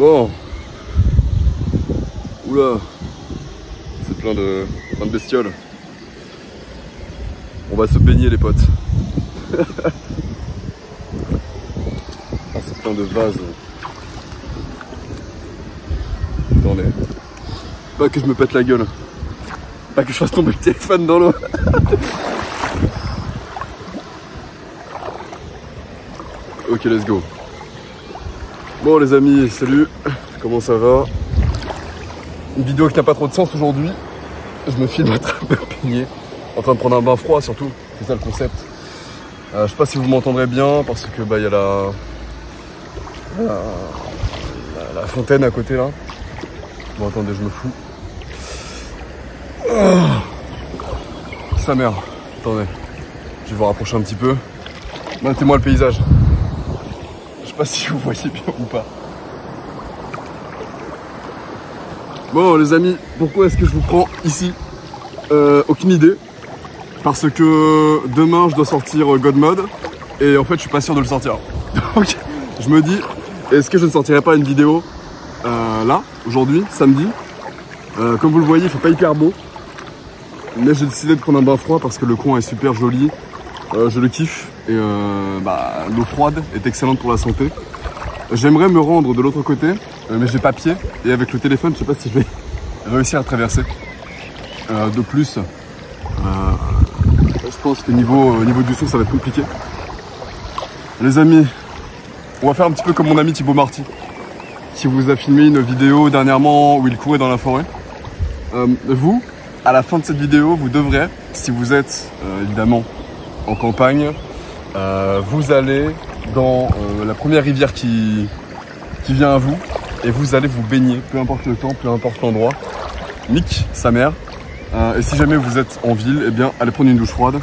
Bon. Oula. C'est plein de bestioles. On va se baigner les potes. Ah, c'est plein de vases. Attendez. Pas que je me pète la gueule. Pas que je fasse tomber le téléphone dans l'eau. Ok, let's go. Bon les amis, salut. Comment ça va? Une vidéo qui n'a pas trop de sens aujourd'hui. Je me filme en train de me baigner, en train de prendre un bain froid surtout. C'est ça le concept. Je sais pas si vous m'entendrez bien parce que y a la fontaine à côté là. Bon attendez, je me fous. Sa mère. Attendez. Je vais vous rapprocher un petit peu. Mettez-moi le paysage. Je sais pas si vous voyez bien ou pas. Bon les amis, pourquoi est-ce que je vous prends ici? Aucune idée. Parce que demain je dois sortir God Mode. Et en fait je suis pas sûr de le sortir. Donc je me dis, est-ce que je ne sortirai pas une vidéo là, aujourd'hui, samedi. Comme vous le voyez, il fait pas hyper beau. Mais j'ai décidé de prendre un bain froid parce que le coin est super joli. Je le kiffe. Et l'eau froide est excellente pour la santé. J'aimerais me rendre de l'autre côté, mais j'ai pas pied. Et avec le téléphone, je sais pas si je vais réussir à traverser. De plus, je pense que niveau du son, ça va être compliqué. Les amis, on va faire un petit peu comme mon ami Thibaut Marty, qui vous a filmé une vidéo dernièrement où il courait dans la forêt. Vous, à la fin de cette vidéo, vous devrez, si vous êtes évidemment en campagne, vous allez dans la première rivière qui vient à vous et vous allez vous baigner, peu importe le temps, peu importe l'endroit. Nique sa mère. Et si jamais vous êtes en ville, eh bien, allez prendre une douche froide.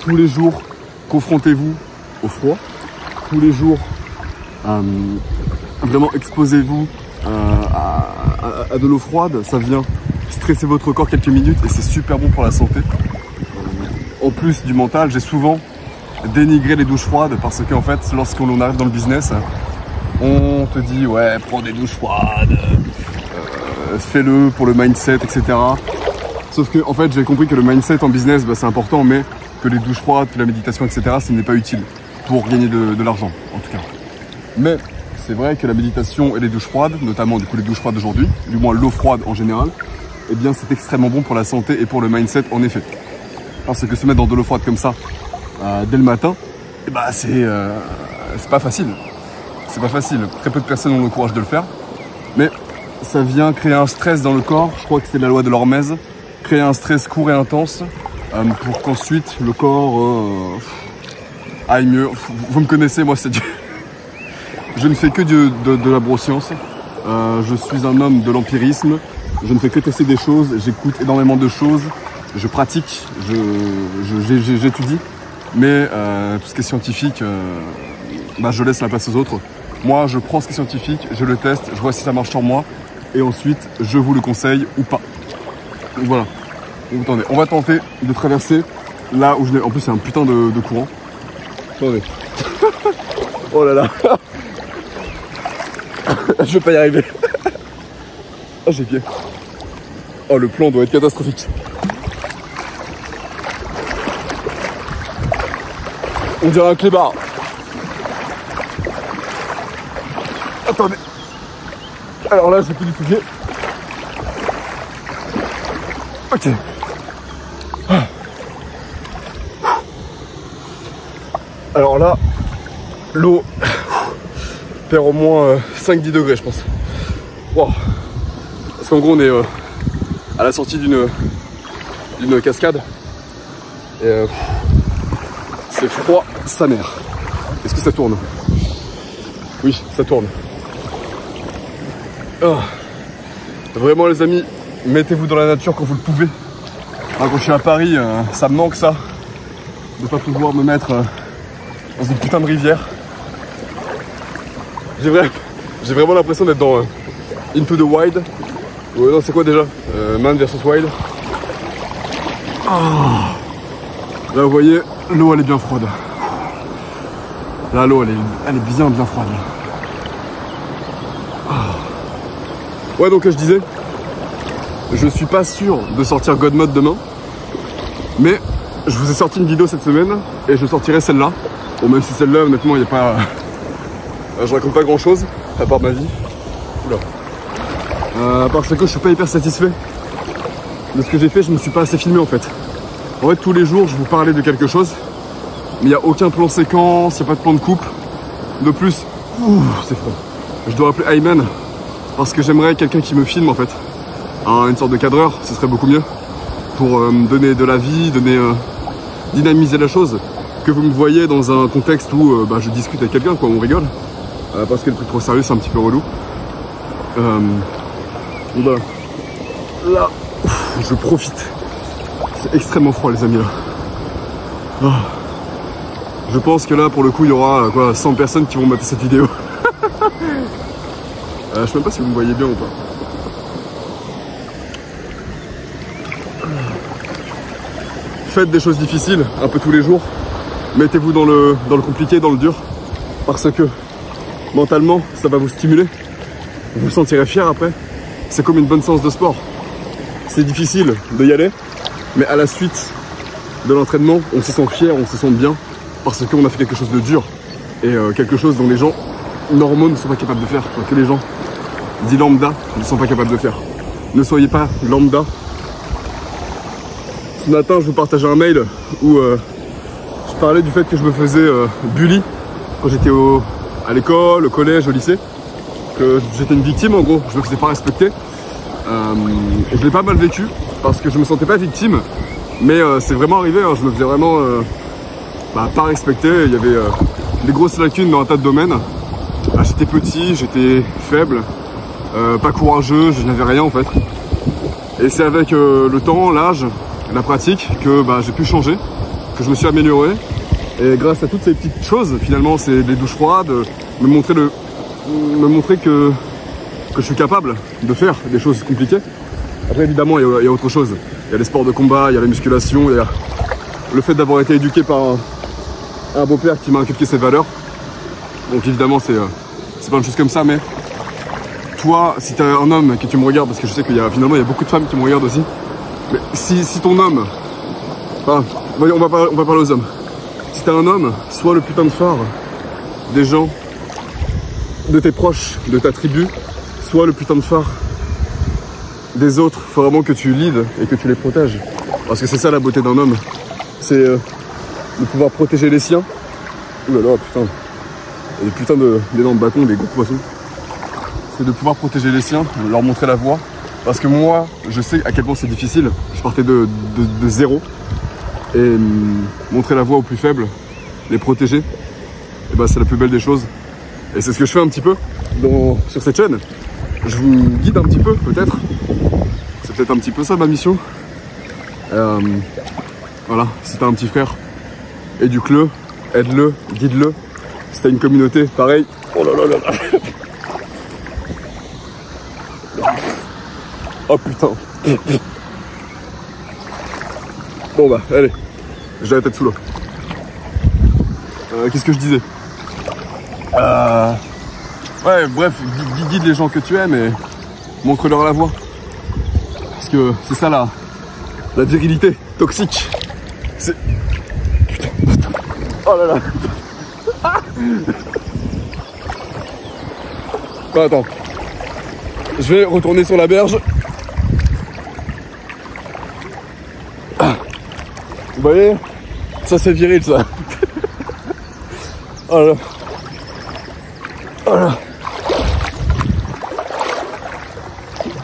Tous les jours, confrontez-vous au froid. Tous les jours, vraiment exposez-vous à de l'eau froide. Ça vient stresser votre corps quelques minutes et c'est super bon pour la santé. En plus du mental, j'ai souvent dénigré les douches froides parce qu'en fait, lorsqu'on arrive dans le business, on te dit ouais, prends des douches froides, fais-le pour le mindset, etc. Sauf que en fait, j'ai compris que le mindset en business, c'est important, mais que les douches froides, que la méditation, etc., ce n'est pas utile pour gagner de l'argent, en tout cas. Mais c'est vrai que la méditation et les douches froides, notamment du coup les douches froides d'aujourd'hui, du moins l'eau froide en général, eh bien c'est extrêmement bon pour la santé et pour le mindset en effet. Parce que se mettre dans de l'eau froide comme ça, dès le matin, c'est pas facile. C'est pas facile. Très peu de personnes ont le courage de le faire. Mais ça vient créer un stress dans le corps. Je crois que c'est la loi de l'Hormèse. Créer un stress court et intense pour qu'ensuite le corps aille mieux. Vous me connaissez, moi c'est je ne fais que de la broscience. Je suis un homme de l'empirisme. Je ne fais que tester des choses. J'écoute énormément de choses. Je pratique. J'étudie. Mais tout ce qui est scientifique, je laisse la place aux autres. Moi, je prends ce qui est scientifique, je le teste, je vois si ça marche sur moi. Et ensuite, je vous le conseille ou pas. Donc voilà. Donc, attendez, on va tenter de traverser là où je n'ai... En plus, c'est un putain de courant. Attendez. Oh là là. Je vais pas y arriver. Oh, j'ai pied. Oh, le plan doit être catastrophique. On dirait un clébard. Attendez. Alors là, j'ai plus du tout pied. Ok. Alors là, l'eau perd au moins 5-10 degrés, je pense. Wow. Parce qu'en gros, on est à la sortie d'une cascade. Et c'est froid, sa mère. Est-ce que ça tourne? Oui, ça tourne. Oh. Vraiment les amis, mettez-vous dans la nature quand vous le pouvez. Quand je suis à Paris, ça me manque ça. De ne pas pouvoir me mettre dans une putain de rivière. J'ai vraiment l'impression d'être dans Into the Wild. Non, c'est quoi déjà Man vs Wild. Oh. Là vous voyez, l'eau elle est bien froide. Là l'eau elle est bien froide. Oh. Ouais, donc je disais, je suis pas sûr de sortir God Mode demain, mais je vous ai sorti une vidéo cette semaine et je sortirai celle-là. Bon, même si celle-là, honnêtement, il n'y a pas... je raconte pas grand-chose, à part ma vie. Oula. Parce que je suis pas hyper satisfait de ce que j'ai fait, je me suis pas assez filmé en fait. En fait, tous les jours, je vous parlais de quelque chose, mais il n'y a aucun plan séquence, il n'y a pas de plan de coupe. De plus, c'est froid. Je dois appeler Ayman parce que j'aimerais quelqu'un qui me filme en fait. Une sorte de cadreur, ce serait beaucoup mieux pour me donner de la vie, dynamiser la chose. Que vous me voyez dans un contexte où je discute avec quelqu'un, quoi, on rigole. Parce que le truc trop sérieux, c'est un petit peu relou. Voilà. Là, je profite. C'est extrêmement froid, les amis, là. Je pense que là, pour le coup, il y aura 100 personnes qui vont mater cette vidéo. Je sais même pas si vous me voyez bien ou pas. Faites des choses difficiles un peu tous les jours. Mettez-vous dans le compliqué, dans le dur. Parce que mentalement, ça va vous stimuler. Vous vous sentirez fier après. C'est comme une bonne séance de sport. C'est difficile de y aller, mais à la suite de l'entraînement, on se sent fier, on se sent bien. Parce qu'on a fait quelque chose de dur. Et quelque chose dont les gens normaux ne sont pas capables de faire. Enfin, que les gens dits lambda ne sont pas capables de faire. Ne soyez pas lambda. Ce matin, je vous partageais un mail où je parlais du fait que je me faisais bully quand j'étais à l'école, au collège, au lycée. Que j'étais une victime en gros, je me faisais pas respecter. Et je l'ai pas mal vécu parce que je me sentais pas victime. Mais c'est vraiment arrivé, hein, je me faisais vraiment pas respecter. Il y avait des grosses lacunes dans un tas de domaines. J'étais petit, j'étais faible, pas courageux, je n'avais rien en fait. Et c'est avec le temps, l'âge, la pratique que j'ai pu changer, que je me suis amélioré. Et grâce à toutes ces petites choses, finalement, c'est des douches froides, me montrer que je suis capable de faire des choses compliquées. Après, évidemment, il y a autre chose. Il y a les sports de combat, il y a la musculation, il y a le fait d'avoir été éduqué par un beau-père qui m'a inculqué ces valeurs. Donc évidemment, c'est plein de choses comme ça, mais toi, si tu es un homme que tu me regardes, parce que je sais qu'il y a finalement il y a beaucoup de femmes qui me regardent aussi, mais si ton homme, on va parler aux hommes, si t'es un homme, sois le putain de phare des gens, de tes proches, de ta tribu, sois le putain de phare des autres. Faut vraiment que tu leads et que tu les protèges, parce que c'est ça la beauté d'un homme, c'est de pouvoir protéger les siens. Ouh là là, putain, il y a des putains d'énormes bâtons, des gros poissons. C'est de pouvoir protéger les siens, leur montrer la voie. Parce que moi, je sais à quel point c'est difficile. Je partais de zéro. Et montrer la voie aux plus faibles, les protéger, et c'est la plus belle des choses. Et c'est ce que je fais un petit peu sur cette chaîne. Je vous guide un petit peu, peut-être. C'est peut-être un petit peu ça ma mission. Voilà, si t'as un petit frère, éduque-le, aide-le, guide-le. Si t'as une communauté, pareil. Oh là là là là. Oh putain. Bon allez, j'ai la tête sous l'eau. Qu'est-ce que je disais? Ouais, bref, guide les gens que tu aimes et montre-leur la voie. Parce que c'est ça la virilité toxique. C'est... Putain. Oh là là. Attends. Je vais retourner sur la berge. Vous voyez? Ça c'est viril ça. Oh là. Oh là.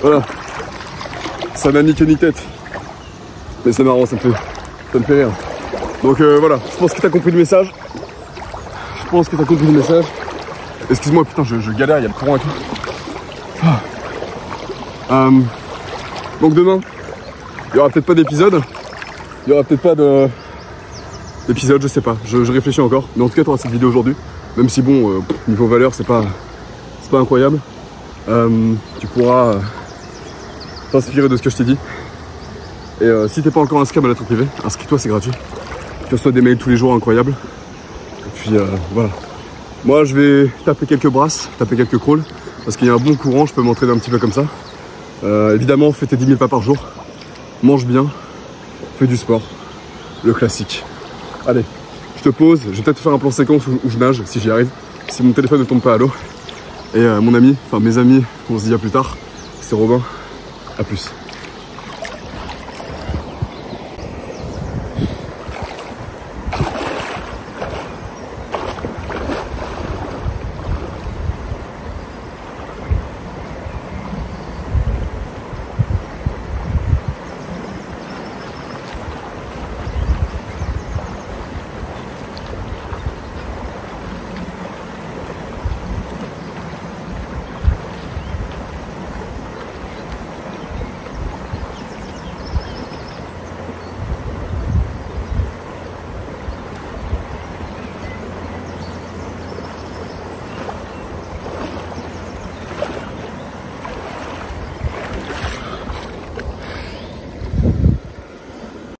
Voilà. Ça n'a ni queue ni tête. Mais c'est marrant, ça me fait rire. Donc voilà, je pense que t'as compris le message. Excuse-moi, putain, je galère, il y a le courant et tout. Donc demain, il y aura peut-être pas d'épisode. Il y aura peut-être pas d'épisode, je sais pas. Je réfléchis encore. Mais en tout cas, tu auras cette vidéo aujourd'hui. Même si bon, niveau valeur, c'est pas incroyable. Tu pourras t'inspirer de ce que je t'ai dit. Et si t'es pas encore inscrit à ma lettre privée, inscris-toi, c'est gratuit. Tu reçois des mails tous les jours incroyables. Et puis voilà. Moi, je vais taper quelques brasses, taper quelques crawls. Parce qu'il y a un bon courant, je peux m'entraîner un petit peu comme ça. Évidemment, fais tes 10 000 pas par jour, mange bien, fais du sport, le classique. Allez, je te pose, je vais peut-être faire un plan séquence où je nage, si j'y arrive, si mon téléphone ne tombe pas à l'eau. Et mon ami, enfin mes amis, on se dit à plus tard, c'est Robin, à plus.